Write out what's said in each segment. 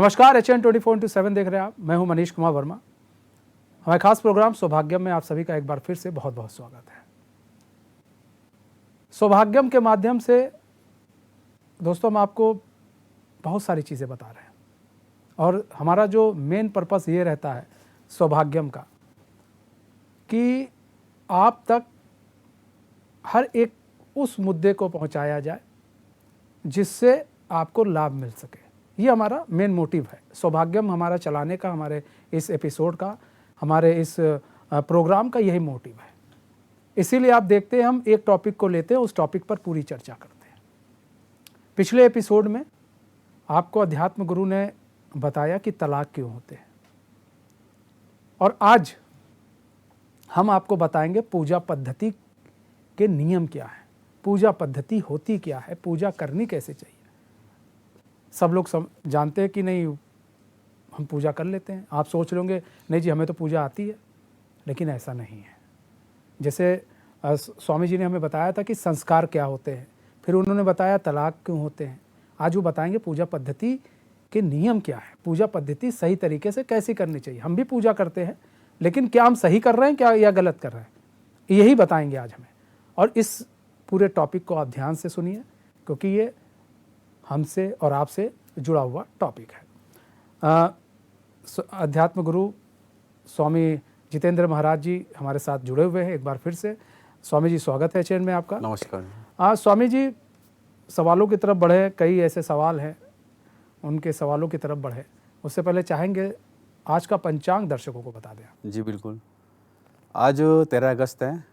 नमस्कार, HN 24/7 देख रहे हैं आप। मैं हूं मनीष कुमार वर्मा। हमारे खास प्रोग्राम सौभाग्यम में आप सभी का एक बार फिर से बहुत बहुत स्वागत है। सौभाग्यम के माध्यम से दोस्तों हम आपको बहुत सारी चीज़ें बता रहे हैं और हमारा जो मेन पर्पस ये रहता है सौभाग्यम का कि आप तक हर एक उस मुद्दे को पहुंचाया जाए जिससे आपको लाभ मिल सके। ये हमारा मेन मोटिव है। सौभाग्यम हमारा चलाने का, हमारे इस एपिसोड का, हमारे इस प्रोग्राम का यही मोटिव है। इसीलिए आप देखते हैं हम एक टॉपिक को लेते हैं, उस टॉपिक पर पूरी चर्चा करते हैं। पिछले एपिसोड में आपको अध्यात्म गुरु ने बताया कि तलाक क्यों होते हैं और आज हम आपको बताएंगे पूजा पद्धति के नियम क्या है, पूजा पद्धति होती क्या है, पूजा करनी कैसे चाहिए। सब लोग जानते हैं कि नहीं, हम पूजा कर लेते हैं। आप सोच लोगे नहीं जी हमें तो पूजा आती है, लेकिन ऐसा नहीं है। जैसे स्वामी जी ने हमें बताया था कि संस्कार क्या होते हैं, फिर उन्होंने बताया तलाक क्यों होते हैं। आज वो बताएंगे पूजा पद्धति के नियम क्या है, पूजा पद्धति सही तरीके से कैसे करनी चाहिए। हम भी पूजा करते हैं, लेकिन क्या हम सही कर रहे हैं क्या या गलत कर रहे हैं, यही बताएंगे आज हमें। और इस पूरे टॉपिक को आप ध्यान से सुनिए, क्योंकि ये हमसे और आपसे जुड़ा हुआ टॉपिक है। अध्यात्म गुरु स्वामी जितेंद्र महाराज जी हमारे साथ जुड़े हुए हैं एक बार फिर से। स्वामी जी स्वागत है चैन में आपका। नमस्कार। स्वामी जी सवालों की तरफ बढ़े, कई ऐसे सवाल हैं, उनके सवालों की तरफ बढ़े उससे पहले चाहेंगे आज का पंचांग दर्शकों को बता दें। जी बिल्कुल। आज 13 अगस्त है।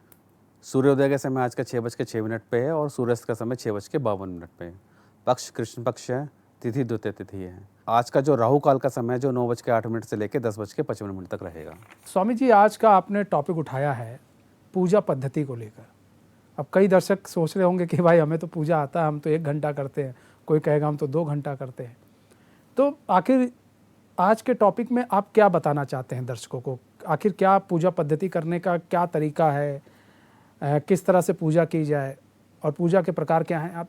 सूर्योदय का समय आज का 6:06 पे है और सूर्यास्त का समय 6:52 पे है। पक्ष कृष्ण पक्ष है, तिथि द्वितीय तिथि है। आज का जो राहु काल का समय है जो 9:08 से लेकर 10:55 तक रहेगा। स्वामी जी आज का आपने टॉपिक उठाया है पूजा पद्धति को लेकर। अब कई दर्शक सोच रहे होंगे कि भाई हमें तो पूजा आता है, हम तो 1 घंटा करते हैं, कोई कहेगा हम तो 2 घंटा करते हैं। तो आखिर आज के टॉपिक में आप क्या बताना चाहते हैं दर्शकों को? आखिर क्या पूजा पद्धति करने का क्या तरीका है, किस तरह से पूजा की जाए और पूजा के प्रकार क्या हैं? आप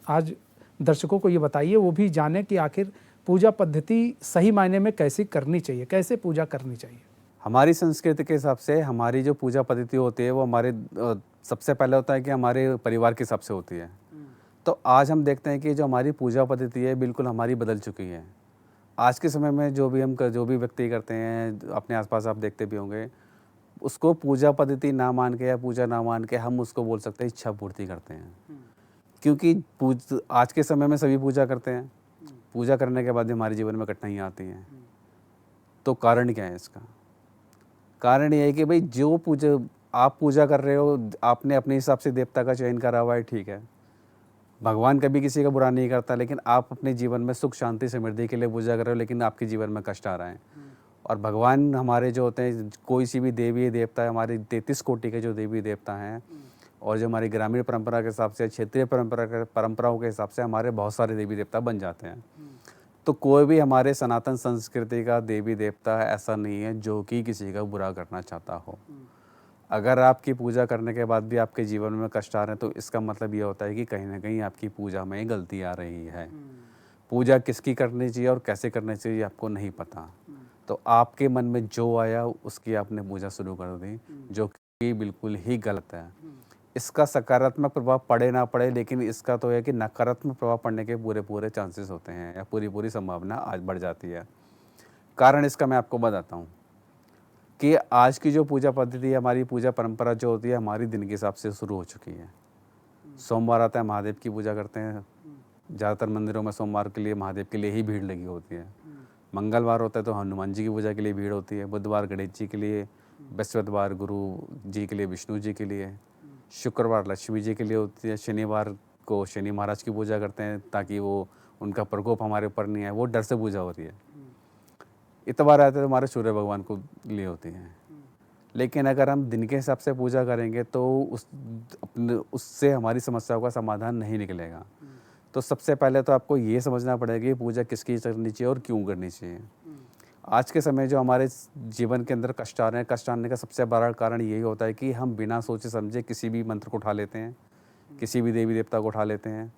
आज दर्शकों को ये बताइए, वो भी जाने कि आखिर पूजा पद्धति सही मायने में कैसे करनी चाहिए, कैसे पूजा करनी चाहिए। हमारी संस्कृति के हिसाब से हमारी जो पूजा पद्धति होती है वो हमारे सबसे पहले होता है कि हमारे परिवार के हिसाब से होती है। तो आज हम देखते हैं कि जो हमारी पूजा पद्धति है बिल्कुल हमारी बदल चुकी है। आज के समय में जो भी व्यक्ति करते हैं, अपने आसपास आप देखते भी होंगे, उसको पूजा पद्धति ना मान के या पूजा ना मान के हम उसको बोल सकते हैं इच्छा पूर्ति करते हैं। क्योंकि आज के समय में सभी पूजा करते हैं, पूजा करने के बाद भी हमारे जीवन में कठिनाइयाँ आती हैं। तो कारण क्या है इसका? कारण ये है कि भाई जो आप पूजा कर रहे हो, आपने अपने हिसाब से देवता का चयन करा हुआ है, ठीक है। भगवान कभी किसी का बुरा नहीं करता, लेकिन आप अपने जीवन में सुख शांति समृद्धि के लिए पूजा कर रहे हो, लेकिन आपके जीवन में कष्ट आ रहा है। और भगवान हमारे जो होते हैं, कोई सी भी देवी देवता है, हमारे 33 कोटि के जो देवी देवता हैं, और जो हमारी ग्रामीण परंपरा के हिसाब से, क्षेत्रीय परंपराओं के हिसाब से हमारे बहुत सारे देवी देवता बन जाते हैं। तो कोई भी हमारे सनातन संस्कृति का देवी देवता ऐसा नहीं है जो कि किसी का बुरा करना चाहता हो। अगर आपकी पूजा करने के बाद भी आपके जीवन में कष्ट आ रहे हैं, तो इसका मतलब ये होता है कि कहीं ना कहीं आपकी पूजा में गलती आ रही है। पूजा किसकी करनी चाहिए और कैसे करनी चाहिए आपको नहीं पता, तो आपके मन में जो आया उसकी आपने पूजा शुरू कर दी, जो कि बिल्कुल ही गलत है। इसका सकारात्मक प्रभाव पड़े ना पड़े, लेकिन इसका तो है कि नकारात्मक प्रभाव पड़ने के पूरे चांसेस होते हैं या पूरी संभावना आज बढ़ जाती है। कारण इसका मैं आपको बताता हूँ कि आज की जो पूजा पद्धति है, हमारी पूजा परंपरा जो होती है, हमारी दिन के हिसाब से शुरू हो चुकी है। सोमवार आता है, महादेव की पूजा करते हैं। ज़्यादातर मंदिरों में सोमवार के लिए महादेव के लिए ही भीड़ लगी होती है। मंगलवार होता है तो हनुमान जी की पूजा के लिए भीड़ होती है। बुधवार गणेश जी के लिए, बृहस्पतिवार गुरु जी के लिए, विष्णु जी के लिए, शुक्रवार लक्ष्मी जी के लिए होती है। शनिवार को शनि महाराज की पूजा करते हैं ताकि वो उनका प्रकोप हमारे ऊपर नहीं आए, वो डर से पूजा होती है। इतवार आते तो हमारे सूर्य भगवान को लिए होती हैं। लेकिन अगर हम दिन के हिसाब से पूजा करेंगे तो उससे हमारी समस्याओं का समाधान नहीं निकलेगा। तो सबसे पहले तो आपको ये समझना पड़ेगा कि पूजा किसकी करनी चाहिए और क्यों करनी चाहिए। आज के समय जो हमारे जीवन के अंदर कष्ट आ रहे हैं, कष्ट आने का सबसे बड़ा कारण यही होता है कि हम बिना सोचे समझे किसी भी मंत्र को उठा लेते हैं, किसी भी देवी देवता को उठा लेते हैं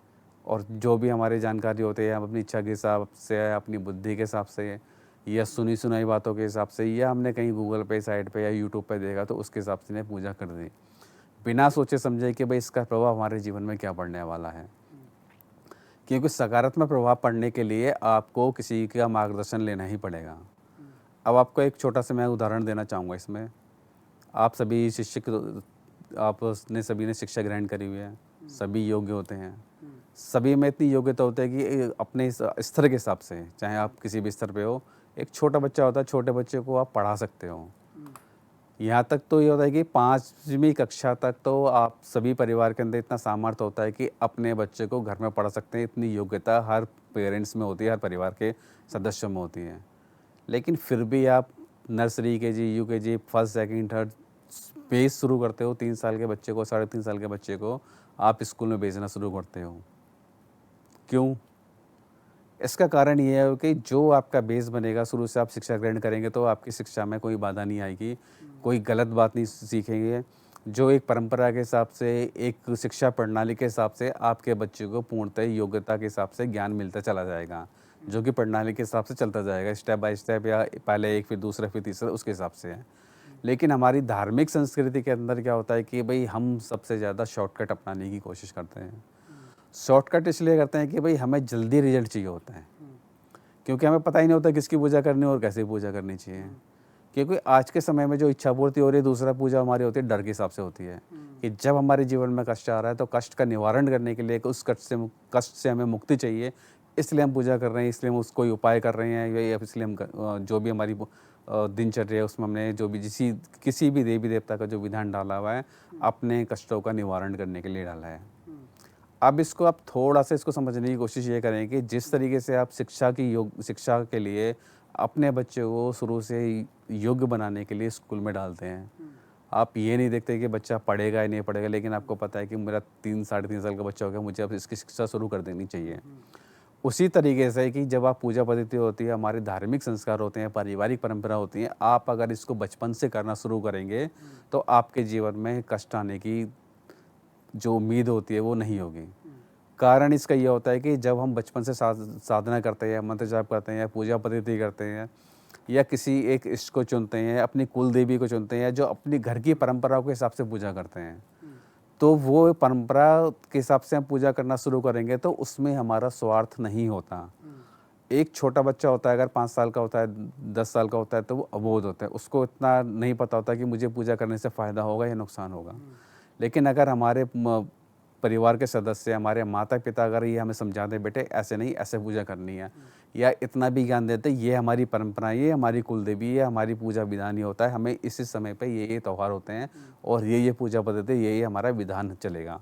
और जो भी हमारी जानकारी होती है हम अपनी इच्छा के हिसाब से, अपनी बुद्धि के हिसाब से, या सुनी सुनाई बातों के हिसाब से, या हमने कहीं गूगल पे साइट पे या यूट्यूब पे देखा तो उसके हिसाब से ने पूजा कर दी, बिना सोचे समझे कि भाई इसका प्रभाव हमारे जीवन में क्या पड़ने वाला है। क्योंकि सकारात्मक प्रभाव पड़ने के लिए आपको किसी का मार्गदर्शन लेना ही पड़ेगा। अब आपको एक छोटा सा मैं उदाहरण देना चाहूँगा इसमें। आप सभी शिक्षक, आपने सभी ने शिक्षा ग्रहण करी हुई है, सभी योग्य होते हैं, सभी में इतनी योग्यता होती है कि अपने स्तर के हिसाब से, चाहे आप किसी भी स्तर पे हो, एक छोटा बच्चा होता है, छोटे बच्चे को आप पढ़ा सकते हो। यहाँ तक तो ये होता है कि 5वीं कक्षा तक तो आप सभी परिवार के अंदर इतना सामर्थ्य होता है कि अपने बच्चे को घर में पढ़ा सकते हैं। इतनी योग्यता हर पेरेंट्स में होती है, हर परिवार के सदस्यों में होती है। लेकिन फिर भी आप nursery KG, UKG, first, second, third base शुरू करते हो। 3 साल के बच्चे को, 3.5 साल के बच्चे को आप स्कूल में भेजना शुरू करते हो। क्यों? इसका कारण ये है कि जो आपका बेस बनेगा, शुरू से आप शिक्षा ग्रहण करेंगे तो आपकी शिक्षा में कोई बाधा नहीं आएगी, कोई गलत बात नहीं सीखेंगे। जो एक परंपरा के हिसाब से, एक शिक्षा प्रणाली के हिसाब से आपके बच्चे को पूर्णतः योग्यता के हिसाब से ज्ञान मिलता चला जाएगा, जो कि प्रणाली के हिसाब से चलता जाएगा, स्टेप बाय स्टेप, या पहले एक फिर दूसरा फिर तीसरा, उसके हिसाब से है। लेकिन हमारी धार्मिक संस्कृति के अंदर क्या होता है कि भाई हम सबसे ज़्यादा शॉर्टकट अपनाने की कोशिश करते हैं। शॉर्टकट इसलिए करते हैं कि भाई हमें जल्दी रिजल्ट चाहिए होता है, क्योंकि हमें पता ही नहीं होता किसकी पूजा करनी है और कैसे पूजा करनी चाहिए। क्योंकि आज के समय में जो इच्छा पूर्ति हो रही है, दूसरा पूजा हमारी होती है डर के हिसाब से होती है कि जब हमारे जीवन में कष्ट आ रहा है तो कष्ट का निवारण करने के लिए, उस कष्ट से हमें मुक्ति चाहिए, इसलिए हम पूजा कर रहे हैं, इसलिए हम उसको कोई उपाय कर रहे हैं, या इसलिए हम जो भी हमारी दिनचर्या है उसमें हमने जो भी किसी भी देवी देवता का जो विधान डाला हुआ है, अपने कष्टों का निवारण करने के लिए डाला है। अब इसको आप थोड़ा सा इसको समझने की कोशिश ये करें कि जिस तरीके से आप शिक्षा के लिए अपने बच्चे को शुरू से योग्य बनाने के लिए स्कूल में डालते हैं, आप ये नहीं देखते कि बच्चा पढ़ेगा या नहीं पढ़ेगा, लेकिन आपको पता है कि मेरा 3-3.5 साल का बच्चा हो गया, मुझे अब इसकी शिक्षा शुरू कर देनी चाहिए। उसी तरीके से कि जब आप पूजा पद्धति होती है, हमारे धार्मिक संस्कार होते हैं, पारिवारिक परंपरा होती है, आप अगर इसको बचपन से करना शुरू करेंगे तो आपके जीवन में कष्ट आने की जो उम्मीद होती है वो नहीं होगी। कारण इसका ये होता है कि जब हम बचपन से साधना करते हैं, मंत्र जाप करते हैं, या पूजा पद्धति करते हैं, या किसी एक इष्ट को चुनते हैं, अपनी कुल देवी को चुनते हैं, जो अपनी घर की परंपराओं के हिसाब से पूजा करते हैं, तो वो परंपरा के हिसाब से हम पूजा करना शुरू करेंगे तो उसमें हमारा स्वार्थ नहीं होता। एक छोटा बच्चा होता है, अगर 5 साल का होता है, 10 साल का होता है, तो वो अबोध होता है, उसको इतना नहीं पता होता कि मुझे पूजा करने से फ़ायदा होगा या नुकसान होगा। लेकिन अगर हमारे परिवार के सदस्य, हमारे माता पिता अगर ये हमें समझा दें, बेटे ऐसे नहीं, ऐसे पूजा करनी है, या इतना भी ज्ञान देते, ये हमारी परंपरा, ये हमारी कुलदेवी, ये हमारी पूजा विधान ही होता है, हमें इसी समय पे ये त्यौहार होते हैं और ये पूजा पद्धति, ये हमारा विधान चलेगा।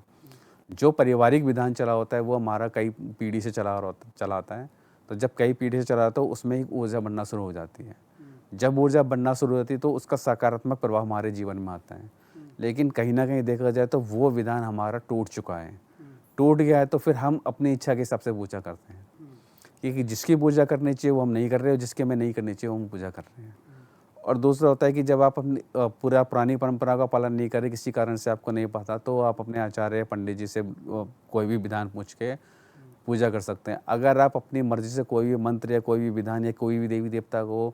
जो पारिवारिक विधान चला होता है वो हमारा कई पीढ़ी से चला आता है। तो जब कई पीढ़ी से चला तो उसमें एक ऊर्जा बनना शुरू हो जाती है। जब ऊर्जा बनना शुरू होती है तो उसका सकारात्मक प्रभाव हमारे जीवन में आता है। लेकिन कहीं ना कहीं देखा जाए तो वो विधान हमारा टूट चुका है, टूट गया है, तो फिर हम अपनी इच्छा के हिसाब से पूजा करते हैं, क्योंकि जिसकी पूजा करनी चाहिए वो हम नहीं कर रहे, और जिसके में नहीं करनी चाहिए वो हम पूजा कर रहे हैं। और दूसरा होता है कि जब आप अपनी पूरा पुरानी परंपरा का पालन नहीं करें, किसी कारण से आपको नहीं पता, तो आप अपने आचार्य पंडित जी से कोई भी विधान पूछ के पूजा कर सकते हैं। अगर आप अपनी मर्जी से कोई भी मंत्र या कोई भी विधान या कोई भी देवी देवता को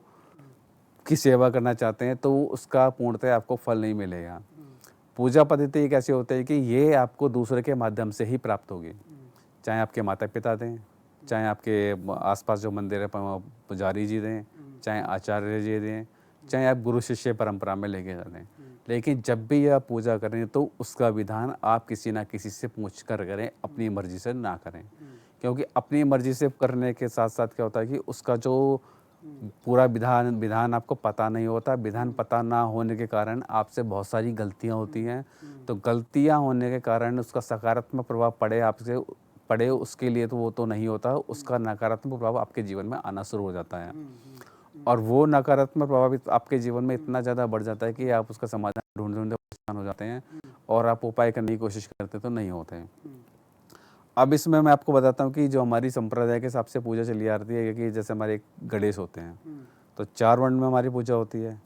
की सेवा करना चाहते हैं तो उसका पूर्णतः आपको फल नहीं मिलेगा। पूजा पद्धति एक ऐसी होती है कि ये आपको दूसरे के माध्यम से ही प्राप्त होगी, चाहे आपके माता पिता दें, चाहे आपके आसपास जो मंदिर है पुजारी जी दें, चाहे आचार्य जी दें, चाहे आप गुरु शिष्य परंपरा में लेके चलें। लेकिन जब भी आप पूजा करें तो उसका विधान आप किसी ना किसी से पूछ कर करें, अपनी मर्जी से ना करें। क्योंकि अपनी मर्जी से करने के साथ साथ क्या होता है कि उसका जो पूरा विधान आपको पता नहीं होता। विधान पता ना होने के कारण आपसे बहुत सारी गलतियां होती हैं। तो गलतियां होने के कारण उसका सकारात्मक प्रभाव पड़े उसके लिए तो वो तो नहीं होता, उसका नकारात्मक प्रभाव आपके जीवन में आना शुरू हो जाता है। और वो नकारात्मक प्रभाव आपके जीवन में इतना ज़्यादा बढ़ जाता है कि आप उसका समाधान ढूंढते परेशान हो जाते हैं, और आप उपाय करने की कोशिश करते तो नहीं होते हैं। अब इसमें मैं आपको बताता हूँ कि जो हमारी संप्रदाय के हिसाब से पूजा चली आ रही है कि जैसे हमारे गणेश होते हैं, तो 4 वर्ण में हमारी पूजा होती है।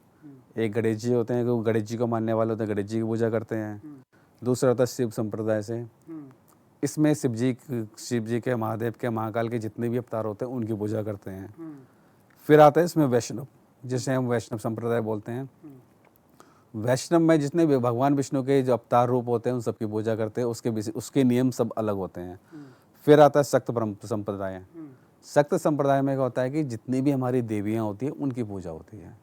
एक गणेश जी होते हैं, गणेश जी को मानने वाले होते हैं, गणेश जी की पूजा करते हैं। दूसरा होता है शिव संप्रदाय से, इसमें शिव जी के, महादेव के, महाकाल के जितने भी अवतार होते हैं उनकी पूजा करते हैं। फिर आता है इसमें वैष्णव, जिसे हम वैष्णव संप्रदाय बोलते हैं। वैष्णव में जितने भी भगवान विष्णु के जो अवतार रूप होते हैं उन सबकी पूजा करते हैं, उसके नियम सब अलग होते हैं। फिर आता है शक्त संप्रदाय। शक्त संप्रदाय में क्या होता है कि जितनी भी हमारी देवियाँ होती हैं उनकी पूजा होती है,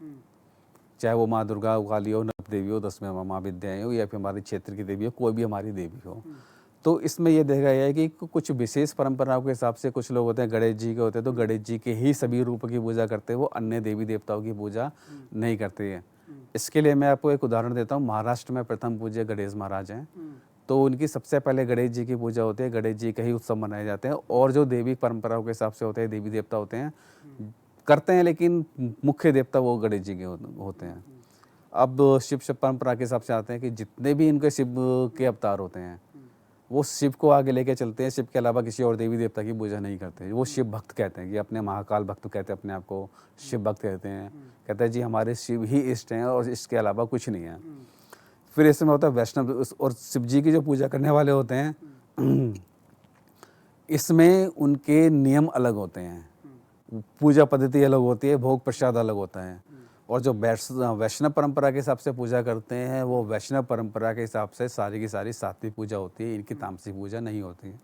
चाहे वो माँ दुर्गा, काली हो, नव देवी हो, 10 में माँ विद्याएँ हो, या फिर हमारे क्षेत्र की देवी हो, कोई भी हमारी देवी हो। तो इसमें ये देखा गया है कि कुछ विशेष परंपराओं के हिसाब से कुछ लोग होते हैं गणेश जी के होते हैं, तो गणेश जी के ही सभी रूप की पूजा करते हैं, वो अन्य देवी देवताओं की पूजा नहीं करते हैं। इसके लिए मैं आपको एक उदाहरण देता हूँ। महाराष्ट्र में प्रथम पूज्य गणेश महाराज हैं, तो उनकी सबसे पहले गणेश जी की पूजा होती है, गणेश जी के ही उत्सव मनाए जाते हैं। और जो देवी परंपराओं के हिसाब से होते हैं, देवी देवता होते हैं, करते हैं, लेकिन मुख्य देवता वो गणेश जी के होते हैं। अब शिव परंपरा के हिसाब से आते हैं कि जितने भी इनके शिव के अवतार होते हैं वो शिव को आगे लेके चलते हैं, शिव के अलावा किसी और देवी देवता की पूजा नहीं करते। वो शिव भक्त कहते हैं कि अपने महाकाल भक्त कहते हैं, अपने आप को शिव भक्त कहते हैं। कहते हैं जी हमारे शिव ही इष्ट हैं और इसके अलावा कुछ नहीं है। फिर इसमें होता है वैष्णव, और शिव जी की जो पूजा करने वाले होते हैं इसमें उनके नियम अलग होते हैं, पूजा पद्धति अलग होती है, भोग प्रसाद अलग होता है। और जो वैष्णव परंपरा के हिसाब से पूजा करते हैं वो वैष्णव परंपरा के हिसाब से सारी की सारी सात्विक पूजा होती है, इनकी तामसिक पूजा नहीं होती है।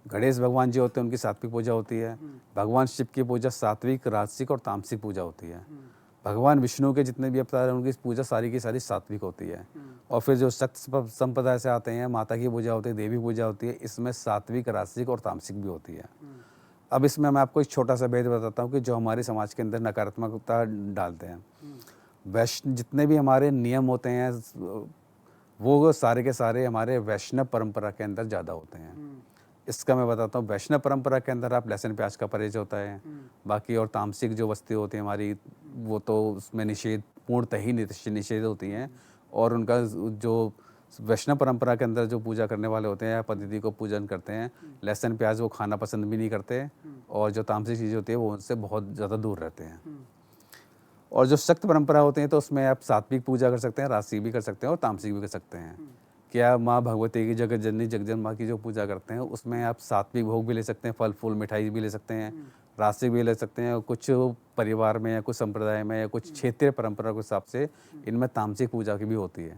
गणेश भगवान जी होते हैं, उनकी सात्विक पूजा होती है। भगवान शिव की पूजा सात्विक, राजसिक और तामसिक पूजा होती है। भगवान विष्णु के जितने भी अवतार हैं उनकी पूजा सारी की सारी सात्विक होती है। और फिर जो शक्त संप्रदाय से आते हैं, माता की पूजा होती है, देवी पूजा होती है, इसमें सात्विक, राजसिक और तामसिक भी होती है। अब इसमें मैं आपको एक छोटा सा भेद बताता हूँ कि जो हमारे समाज के अंदर नकारात्मकता डालते हैं। जितने भी हमारे नियम होते हैं वो सारे के सारे हमारे वैष्णव परंपरा के अंदर ज़्यादा होते हैं। इसका मैं बताता हूँ, वैष्णव परंपरा के अंदर आप लहसुन प्याज का परहेज होता है, बाकी और तामसिक जो वस्तुएं होती हैं हमारी वो तो उसमें निषेध, पूर्णतः ही निषेध होती हैं। और उनका जो वैष्णव परंपरा के अंदर जो पूजा करने वाले होते हैं या पद्धति को पूजन करते हैं, लहसुन प्याज वो खाना पसंद भी नहीं करते, और जो तामसिक चीज़ होती है वो उनसे बहुत ज़्यादा दूर रहते हैं। और जो शक्त परंपरा होते हैं तो उसमें आप सात्विक पूजा कर सकते हैं, राजसिक भी कर सकते हैं और तामसिक भी कर सकते हैं। क्या माँ भगवती की जगत जननी जगजन माँ की जो पूजा करते हैं उसमें आप सात्विक भोग भी ले सकते हैं, फल फूल मिठाई भी ले सकते हैं, राजसिक भी ले सकते हैं। और कुछ परिवार में या कुछ संप्रदाय में या कुछ क्षेत्रीय परंपरा के हिसाब से इनमें तामसिक पूजा की भी होती है,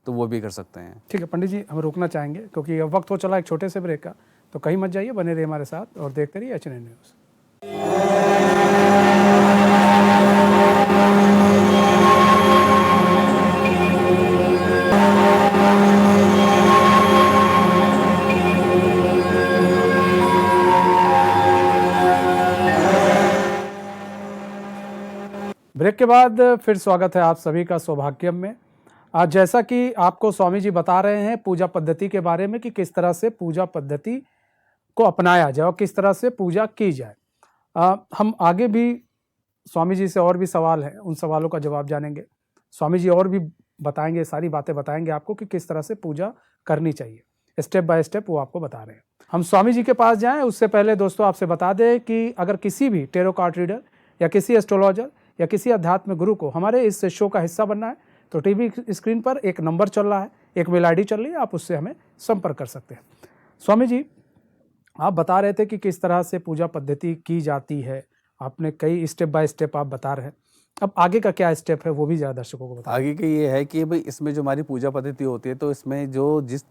तो वो भी कर सकते हैं। ठीक है पंडित जी, हम रुकना चाहेंगे क्योंकि अब वक्त हो चला एक छोटे से ब्रेक का, तो कहीं मत जाइए, बने रहिए हमारे साथ और देखते रहिए HNN न्यूज़। ब्रेक के बाद फिर स्वागत है आप सभी का सौभाग्यम में। आज जैसा कि आपको स्वामी जी बता रहे हैं पूजा पद्धति के बारे में कि किस तरह से पूजा पद्धति को अपनाया जाए और किस तरह से पूजा की जाए। हम आगे भी स्वामी जी से और भी सवाल हैं, उन सवालों का जवाब जानेंगे। स्वामी जी और भी बताएंगे, सारी बातें बताएंगे आपको कि किस तरह से पूजा करनी चाहिए, स्टेप बाय स्टेप वो आपको बता रहे हैं। हम स्वामी जी के पास जाएं उससे पहले दोस्तों आपसे बता दें कि अगर किसी भी टेरो कार्ड रीडर या किसी एस्ट्रोलॉजर या किसी अध्यात्म गुरु को हमारे इस शो का हिस्सा बनना है तो टीवी स्क्रीन पर एक नंबर चल रहा है, एक मेल ID चल रही है, आप उससे हमें संपर्क कर सकते हैं। स्वामी जी, आप बता रहे थे कि किस तरह से पूजा पद्धति की जाती है, आपने कई स्टेप बाय स्टेप आप बता रहे हैं। अब आगे का क्या स्टेप है वो भी ज़्यादा दर्शकों को बताएं। आगे की ये है कि भाई इसमें जो हमारी पूजा पद्धति होती है तो इसमें जो जिस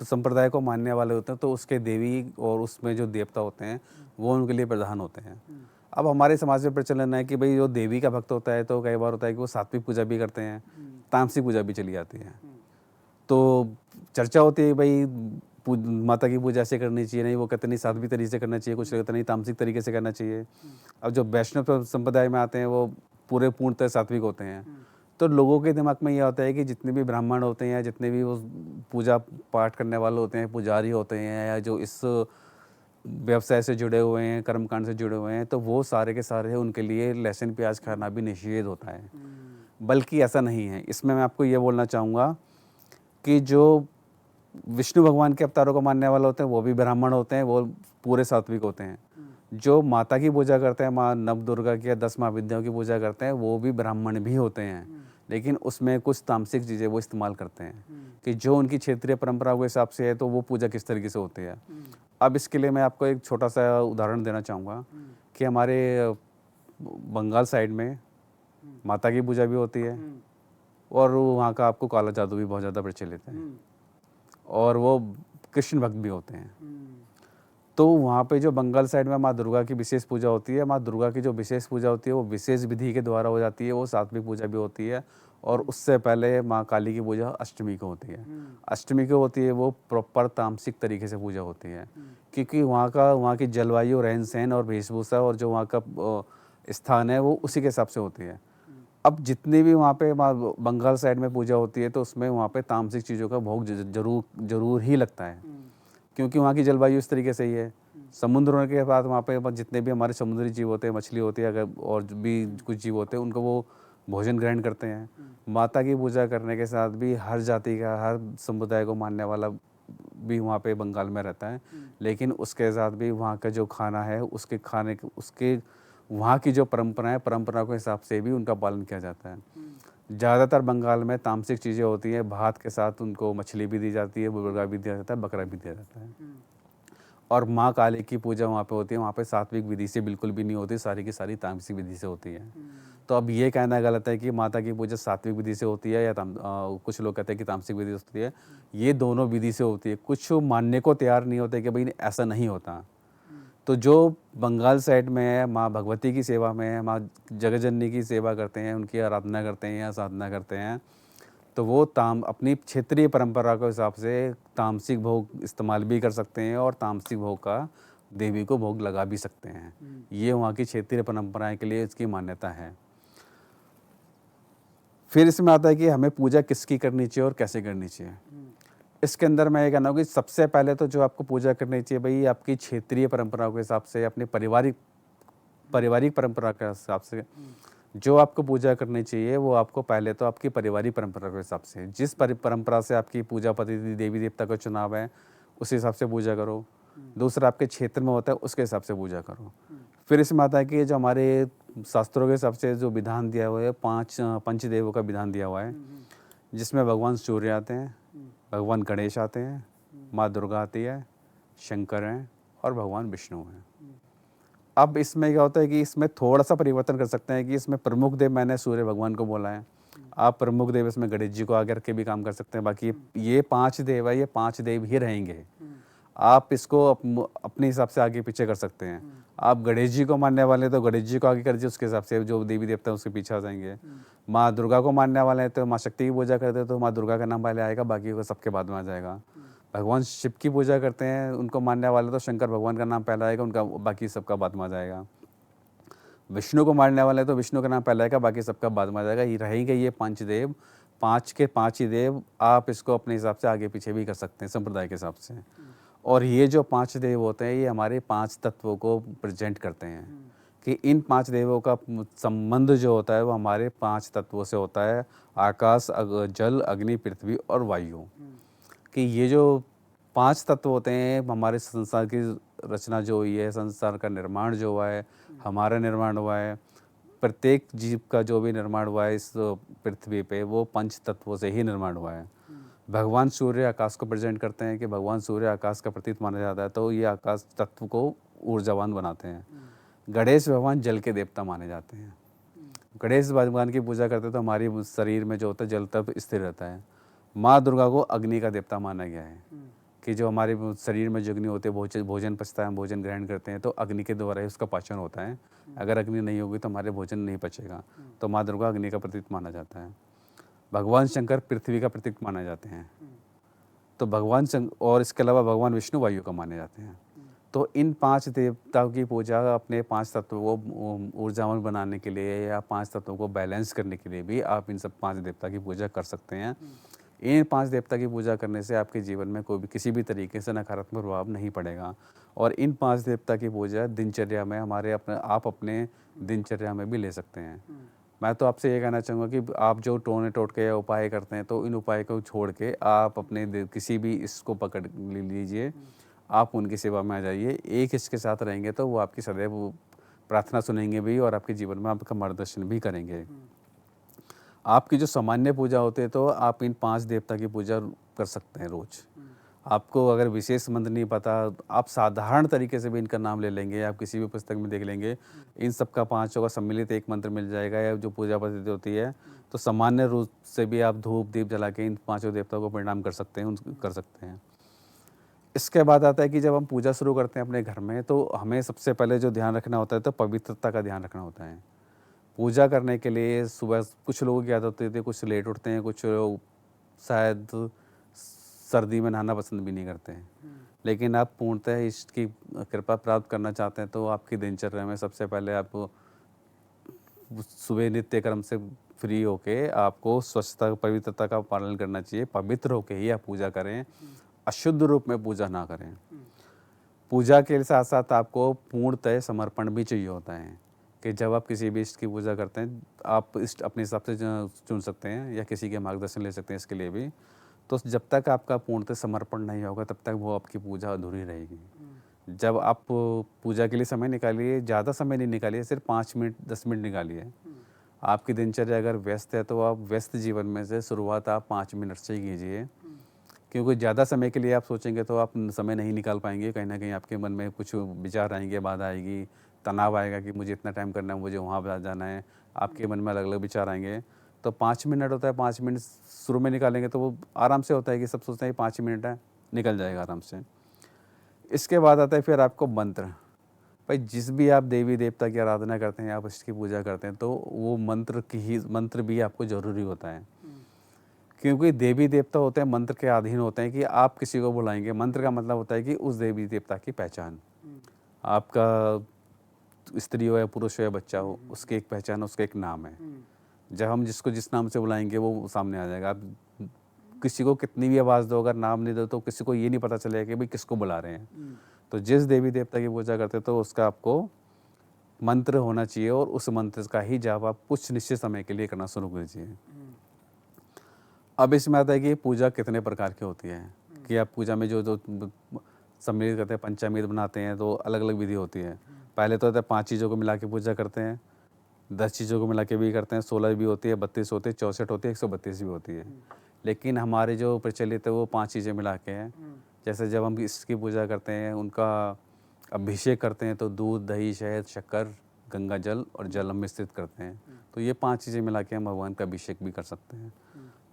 संप्रदाय को मानने वाले होते हैं तो उसके देवी और उसमें जो देवता होते हैं वो उनके लिए प्रधान होते हैं। अब हमारे समाज में प्रचलन है कि भाई जो देवी का भक्त होता है तो कई बार होता है कि वो सात्विक पूजा भी करते हैं, तामसिक पूजा भी चली जाती है। तो चर्चा होती है भाई माता की पूजा ऐसे करनी चाहिए, नहीं वो कहते नहीं सात्विक तरीके से करना चाहिए, कुछ कहते नहीं तामसिक तरीके से करना चाहिए। अब जो वैष्णव संप्रदाय में आते हैं वो पूरे पूर्णतः सात्विक होते हैं। तो लोगों के दिमाग में यह होता है कि जितने भी ब्राह्मण होते हैं या जितने भी वो पूजा पाठ करने वाले होते हैं, पुजारी होते हैं या जो इस व्यवसाय से जुड़े हुए हैं, कर्मकांड से जुड़े हुए हैं, तो वो सारे के सारे उनके लिए लहसुन प्याज खाना भी निषेध होता है। बल्कि ऐसा नहीं है। इसमें मैं आपको ये बोलना चाहूँगा कि जो विष्णु भगवान के अवतारों को मानने वाले होते हैं वो भी ब्राह्मण होते हैं, वो पूरे सात्विक होते हैं। जो माता की पूजा करते हैं, माँ नव दुर्गा की या 10 महाविद्याओं की पूजा करते हैं, वो भी ब्राह्मण भी होते हैं। लेकिन उसमें कुछ तामसिक चीज़ें वो इस्तेमाल करते हैं कि जो उनकी क्षेत्रीय परंपराओं के हिसाब से है, तो वो पूजा किस तरीके से होती है। अब इसके लिए मैं आपको एक छोटा सा उदाहरण देना चाहूँगा कि हमारे बंगाल साइड में माता की पूजा भी होती है और वहाँ का आपको काला जादू भी बहुत ज़्यादा प्रचलित है और वो कृष्ण भक्त भी होते हैं। तो वहाँ पे जो बंगाल साइड में माँ दुर्गा की विशेष पूजा होती है, माँ दुर्गा की जो विशेष पूजा होती है वो विशेष विधि के द्वारा हो जाती है, वो सात्विक पूजा भी होती है। और उससे पहले माँ काली की पूजा अष्टमी को होती है। अष्टमी को होती है वो प्रॉपर तामसिक तरीके से पूजा होती है, क्योंकि वहाँ की जलवायु, रहन सहन और वेशभूषा और जो वहाँ का स्थान है वो उसी के हिसाब से होती है। अब जितनी भी वहाँ पे बंगाल साइड में पूजा होती है तो उसमें वहाँ पे तामसिक चीज़ों का भोग जरूर ही लगता है, क्योंकि वहाँ की जलवायु इस तरीके से ही है। समुद्र होने के बाद वहाँ पे जितने भी हमारे समुद्री जीव होते हैं, मछली होती है, अगर और भी कुछ जीव होते हैं, उनको वो भोजन ग्रहण करते हैं। माता की पूजा करने के साथ भी हर जाति का, हर समुदाय को मानने वाला भी वहाँ पे बंगाल में रहता है, लेकिन उसके साथ भी वहाँ का जो खाना है उसके वहाँ की जो परंपरा के हिसाब से भी उनका पालन किया जाता है। ज़्यादातर बंगाल में तामसिक चीज़ें होती हैं, भात के साथ उनको मछली भी दी जाती है, मुर्गा भी दिया जाता है, बकरा भी दिया जाता है। और माँ काली की पूजा वहाँ पे होती है, वहाँ पे सात्विक विधि से बिल्कुल भी नहीं होती, सारी की सारी तामसिक विधि से होती है। तो अब ये कहना गलत है कि माता की पूजा सात्विक विधि से होती है या कुछ लोग कहते हैं कि तामसिक विधि से होती है। ये दोनों विधि से होती है। कुछ मानने को तैयार नहीं होते कि भाई ऐसा नहीं होता। तो जो बंगाल साइड में है, माँ भगवती की सेवा में है, माँ जगतजननी की सेवा करते हैं, उनकी आराधना करते हैं या साधना करते हैं, तो वो अपनी क्षेत्रीय परंपरा के हिसाब से तामसिक भोग इस्तेमाल भी कर सकते हैं और तामसिक भोग का देवी को भोग लगा भी सकते हैं। ये वहाँ की क्षेत्रीय परंपराएं के लिए इसकी मान्यता है। फिर इसमें आता है कि हमें पूजा किसकी करनी चाहिए और कैसे करनी चाहिए। इसके अंदर मैं ये कहना हूँ कि सबसे पहले तो जो आपको पूजा करनी चाहिए भाई, आपकी क्षेत्रीय परंपराओं के हिसाब से, अपने पारिवारिक परंपरा के हिसाब से जो आपको पूजा करनी चाहिए, वो आपको पहले तो आपकी पारिवारिक परंपरा के हिसाब से, जिस परंपरा से आपकी पूजा पद्धति देवी देवता का चुनाव है उस हिसाब से पूजा करो। दूसरा, आपके क्षेत्र में होता है उसके हिसाब से पूजा करो। फिर इसमें आता है कि जो हमारे शास्त्रों के हिसाब से जो विधान दिया हुआ है, 5 पंचदेवों का विधान दिया हुआ है, जिसमें भगवान सूर्य आते हैं, भगवान गणेश आते हैं, माँ दुर्गा आती है, शंकर हैं और भगवान विष्णु हैं। अब इसमें क्या होता है कि इसमें थोड़ा सा परिवर्तन कर सकते हैं कि इसमें प्रमुख देव मैंने सूर्य भगवान को बोला है, आप प्रमुख देव इसमें गणेश जी को आगे रख के भी काम कर सकते हैं। बाकी ये 5 देव है, ये 5 देव ही रहेंगे। आप इसको अपने हिसाब से आगे पीछे कर सकते हैं। आप गणेश जी को मानने वाले हैं तो गणेश जी को आगे कर दीजिए, उसके हिसाब से जो देवी देवता है उसके पीछे आ जाएंगे। माँ दुर्गा को मानने वाले हैं तो माँ शक्ति की पूजा करते हैं तो माँ दुर्गा का नाम पहले आएगा, बाकी को सबके बाद में आ जाएगा। भगवान शिव की पूजा करते हैं, उनको मानने वाले तो शंकर भगवान का नाम पहले आएगा, उनका बाकी सबका बाद में आ जाएगा। विष्णु को मानने वाले तो विष्णु का नाम पहले आएगा, बाकी सबका बाद में आ जाएगा। ये रहेंगे ये 5 देव, 5 के 5 ही देव। आप इसको अपने हिसाब से आगे पीछे भी कर सकते हैं संप्रदाय के हिसाब से। और ये जो 5 देव होते हैं ये हमारे 5 तत्वों को प्रेजेंट करते हैं कि इन 5 देवों का संबंध जो होता है वो हमारे 5 तत्वों से होता है, आकाश, जल, अग्नि, पृथ्वी और वायु। कि ये जो 5 तत्व होते हैं, हमारे संसार की रचना जो हुई है, संसार का निर्माण जो हुआ है, हमारा निर्माण हुआ है, प्रत्येक जीव का जो भी निर्माण हुआ है इस पृथ्वी पे, वो 5 तत्वों से ही निर्माण हुआ है। भगवान सूर्य आकाश को प्रेजेंट करते हैं कि भगवान सूर्य आकाश का प्रतीक माना जाता है, तो ये आकाश तत्व को ऊर्जावान बनाते हैं। गणेश भगवान जल के देवता माने जाते हैं। गणेश भगवान की पूजा करते हैं तो हमारी शरीर में जो होता है जल तत्व स्थिर रहता है। माँ दुर्गा को अग्नि का देवता माना गया है कि जो हमारे शरीर में जो अग्नि होती है, भोजन पचता है, हम भोजन ग्रहण करते हैं तो अग्नि के द्वारा ही उसका पाचन होता है। अगर अग्नि नहीं होगी तो हमारे भोजन नहीं पचेगा, तो माँ दुर्गा अग्नि का प्रतीक माना जाता है। भगवान शंकर पृथ्वी का प्रतीक माने जाते हैं, तो भगवान शंकर, और इसके अलावा भगवान विष्णु वायु का माने जाते हैं। तो इन 5 देवताओं की पूजा अपने 5 तत्वों को ऊर्जावान बनाने के लिए या 5 तत्वों को बैलेंस करने के लिए भी आप इन सब 5 देवता की पूजा कर सकते हैं। इन 5 देवता की पूजा करने से आपके जीवन में कोई भी किसी भी तरीके से नकारात्मक प्रभाव नहीं पड़ेगा। और इन 5 देवता की पूजा दिनचर्या में आप अपने दिनचर्या में भी ले सकते हैं। मैं तो आपसे ये कहना चाहूँगा कि आप जो टोने टोटके या उपाय करते हैं तो इन उपाय को छोड़ के आप अपने किसी भी इसको पकड़ लीजिए, आप उनकी सेवा में आ जाइए। एक इसके साथ रहेंगे तो वो आपकी सदैव प्रार्थना सुनेंगे भी और आपके जीवन में आपका मार्गदर्शन भी करेंगे। आपकी जो सामान्य पूजा होती है तो आप इन 5 देवता की पूजा कर सकते हैं रोज। आपको अगर विशेष मंत्र नहीं पता, आप साधारण तरीके से भी इनका नाम ले लेंगे, आप किसी भी पुस्तक में देख लेंगे, इन सब का 5 का सम्मिलित एक मंत्र मिल जाएगा, या जो पूजा पद्धति होती है तो सामान्य रूप से भी आप धूप दीप जला के इन 5 देवताओं को प्रणाम कर सकते हैं, कर सकते हैं। इसके बाद आता है कि जब हम पूजा शुरू करते हैं अपने घर में, तो हमें सबसे पहले जो ध्यान रखना होता है तो पवित्रता का ध्यान रखना होता है। पूजा करने के लिए सुबह कुछ लोगों की आदत होती है, कुछ लेट उठते हैं, कुछ लोग शायद सर्दी में नहाना पसंद भी नहीं करते हैं। लेकिन आप पूर्णतः इष्ट की कृपा प्राप्त करना चाहते हैं तो आपकी दिनचर्या में सबसे पहले आप सुबह नित्य कर्म से फ्री होके आपको स्वच्छता पवित्रता का पालन करना चाहिए। पवित्र होके ही आप पूजा करें, अशुद्ध रूप में पूजा ना करें। पूजा के साथ साथ आपको पूर्णतः समर्पण भी चाहिए होता है कि जब आप किसी भी इष्ट की पूजा करते हैं, आप इष्ट अपने हिसाब से चुन सकते हैं या किसी के मार्गदर्शन ले सकते हैं इसके लिए भी। तो जब तक आपका पूर्णतः समर्पण नहीं होगा तब तक वो आपकी पूजा अधूरी रहेगी। जब आप पूजा के लिए समय निकालिए, ज़्यादा समय नहीं निकालिए, सिर्फ 5 मिनट 10 मिनट निकालिए। आपकी दिनचर्या अगर व्यस्त है तो आप व्यस्त जीवन में से शुरुआत आप 5 मिनट से ही कीजिए, क्योंकि ज़्यादा समय के लिए आप सोचेंगे तो आप समय नहीं निकाल पाएंगे। कहीं ना कहीं आपके मन में कुछ विचार आएंगे, बाधा आएगी, तनाव आएगा कि मुझे इतना टाइम करना है, मुझे वहाँ जाना है, आपके मन में अलग अलग विचार आएंगे। तो 5 मिनट होता है, 5 मिनट शुरू में निकालेंगे तो वो आराम से होता है कि सब सोचते हैं 5 मिनट है, निकल जाएगा आराम से। इसके बाद आता है फिर आपको मंत्र। भाई जिस भी आप देवी देवता की आराधना करते हैं, आप इसकी पूजा करते हैं, तो वो मंत्र भी आपको ज़रूरी होता है, क्योंकि देवी देवता होते हैं मंत्र के अधीन होते हैं कि आप किसी को बुलाएंगे। मंत्र का मतलब होता है कि उस देवी देवता की पहचान, आपका स्त्री हो या पुरुष हो या बच्चा हो, उसकी एक पहचान, उसका एक नाम है। जब हम जिसको जिस नाम से बुलाएंगे वो सामने आ जाएगा। आप किसी को कितनी भी आवाज़ दो, अगर नाम नहीं दो तो किसी को ये नहीं पता चलेगा कि भाई किसको बुला रहे हैं। तो जिस देवी देवता की पूजा करते तो उसका आपको मंत्र होना चाहिए, और उस मंत्र का ही जाप आप कुछ निश्चित समय के लिए करना शुरू कीजिए। अब इसमें आता है कि पूजा कितने प्रकार की होती है, कि आप पूजा में जो जो सम्मिलित करते हैं, पंचामृत बनाते हैं, तो अलग अलग विधि होती है। पहले तो होता है 5 चीज़ों को मिला के पूजा करते हैं, 10 चीज़ों को मिला के भी करते हैं, 16 भी होती है, 32 होती है, 64 होती है, 132 भी होती है। लेकिन हमारे जो प्रचलित है वो 5 चीज़ें मिला के हैं। जैसे जब हम इसकी पूजा करते हैं, उनका अभिषेक करते हैं, तो दूध, दही, शहद, शक्कर, गंगा जल और जल हम मिश्रित करते हैं। तो ये 5 चीज़ें मिला के हम भगवान का अभिषेक भी कर सकते हैं।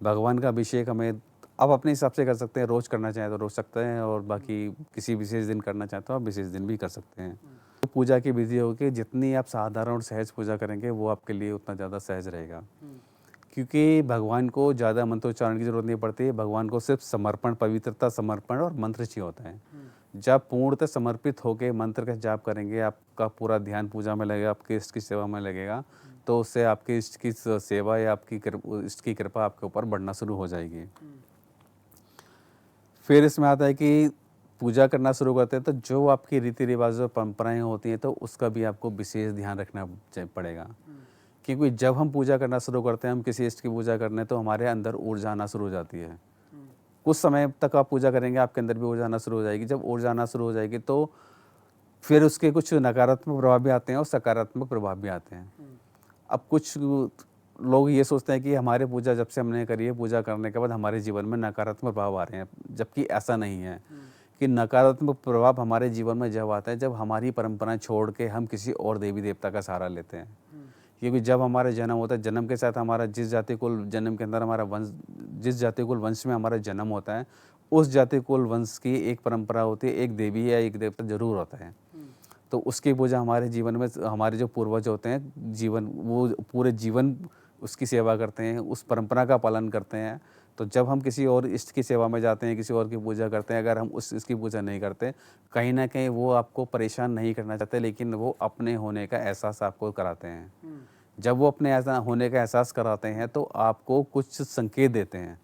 भगवान का अभिषेक हमें आप अपने हिसाब से कर सकते हैं, रोज़ करना चाहें तो रोज़ सकते हैं, और बाकी किसी विशेष दिन करना चाहते हो आप विशेष दिन भी कर सकते हैं। तो पूजा की विधि होगी, जितनी आप साधारण और सहज पूजा करेंगे वो आपके लिए उतना ज़्यादा सहज रहेगा, क्योंकि भगवान को ज़्यादा मंत्रोच्चारण की जरूरत नहीं पड़ती है। भगवान को सिर्फ समर्पण, पवित्रता, समर्पण और मंत्र चाहिए होता है। जब पूर्णतः समर्पित होकर मंत्र का जाप करेंगे, आपका पूरा ध्यान पूजा में लगेगा, आपके इष्ट की सेवा में लगेगा, तो उससे आपके इष्ट की सेवा या आपकी इष्ट की कृपा आपके ऊपर बढ़ना शुरू हो जाएगी। फिर इसमें आता है कि पूजा करना शुरू करते हैं तो जो आपकी रीति रिवाज और परंपराएं होती हैं तो उसका भी आपको विशेष ध्यान रखना पड़ेगा, क्योंकि जब हम पूजा करना शुरू करते हैं, हम किसी इष्ट की पूजा करने, तो हमारे अंदर ऊर्जा आना शुरू हो जाती है। कुछ समय तक आप पूजा करेंगे, आपके अंदर भी ऊर्जा आना शुरू हो जाएगी। जब ऊर्जा आना शुरू हो जाएगी तो फिर उसके कुछ नकारात्मक प्रभाव भी आते हैं और सकारात्मक प्रभाव भी आते हैं। अब कुछ लोग ये सोचते हैं कि हमारे पूजा जब से हमने करी है, पूजा करने के बाद हमारे जीवन में नकारात्मक प्रभाव आ रहे हैं, जबकि ऐसा नहीं है। कि नकारात्मक प्रभाव हमारे जीवन में जब आता है जब हमारी परंपराएं छोड़ के हम किसी और देवी देवता का सहारा लेते हैं। क्योंकि जब हमारा जन्म होता है, जन्म के साथ हमारा जिस जाति कुल जन्म के अंदर हमारा वंश, जिस जाति कुल वंश में हमारा जन्म होता है, उस जाति कुल वंश की एक परंपरा होती है, एक देवी या एक देवता जरूर होता है। तो उसकी पूजा हमारे जीवन में, हमारे जो पूर्वज होते हैं जीवन, वो पूरे जीवन उसकी सेवा करते हैं, उस परंपरा का पालन करते हैं। तो जब हम किसी और इष्ट की सेवा में जाते हैं, किसी और की पूजा करते हैं, अगर हम इसकी पूजा नहीं करते, कहीं ना कहीं वो आपको परेशान नहीं करना चाहते, लेकिन वो अपने होने का एहसास आपको कराते हैं। जब वो अपने ऐसा होने का एहसास कराते हैं तो आपको कुछ संकेत देते हैं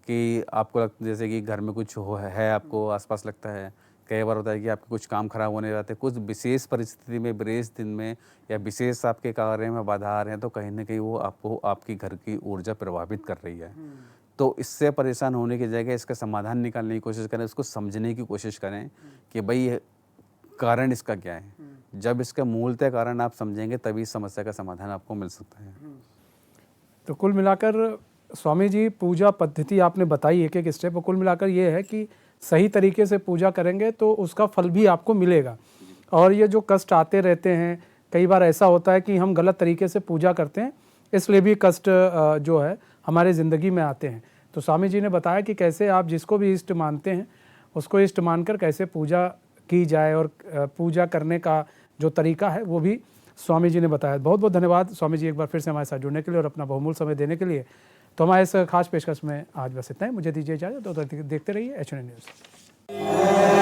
कि आपको जैसे कि घर में कुछ है, आपको आसपास लगता है। कई बार होता है कि आपके कुछ काम खराब होने जाते हैं, कुछ विशेष परिस्थिति में, विशेष दिन में या विशेष आपके कार्य में बाधा आ रहे हैं, तो कहीं ना कहीं वो आपको आपकी घर की ऊर्जा प्रभावित कर रही है। तो इससे परेशान होने की जगह इसका समाधान निकालने की कोशिश करें, उसको समझने की कोशिश करें कि भाई कारण इसका क्या है। जब इसका मूलतः कारण आप समझेंगे तभी इस समस्या का समाधान आपको मिल सकता है। तो कुल मिलाकर स्वामी जी पूजा पद्धति आपने बताई एक एक स्टेप, कुल मिलाकर ये है कि सही तरीके से पूजा करेंगे तो उसका फल भी आपको मिलेगा। और ये जो कष्ट आते रहते हैं, कई बार ऐसा होता है कि हम गलत तरीके से पूजा करते हैं, इसलिए भी कष्ट जो है हमारे ज़िंदगी में आते हैं। तो स्वामी जी ने बताया कि कैसे आप जिसको भी इष्ट मानते हैं उसको इष्ट मानकर कैसे पूजा की जाए, और पूजा करने का जो तरीका है वो भी स्वामी जी ने बताया। बहुत बहुत धन्यवाद स्वामी जी एक बार फिर से हमारे साथ जुड़ने के लिए और अपना बहुमूल्य समय देने के लिए। तो हमारे इस खास पेशकश में आज बस इतना ही, मुझे दीजिए इजाज़त, तो देखते रहिए HNN न्यूज़।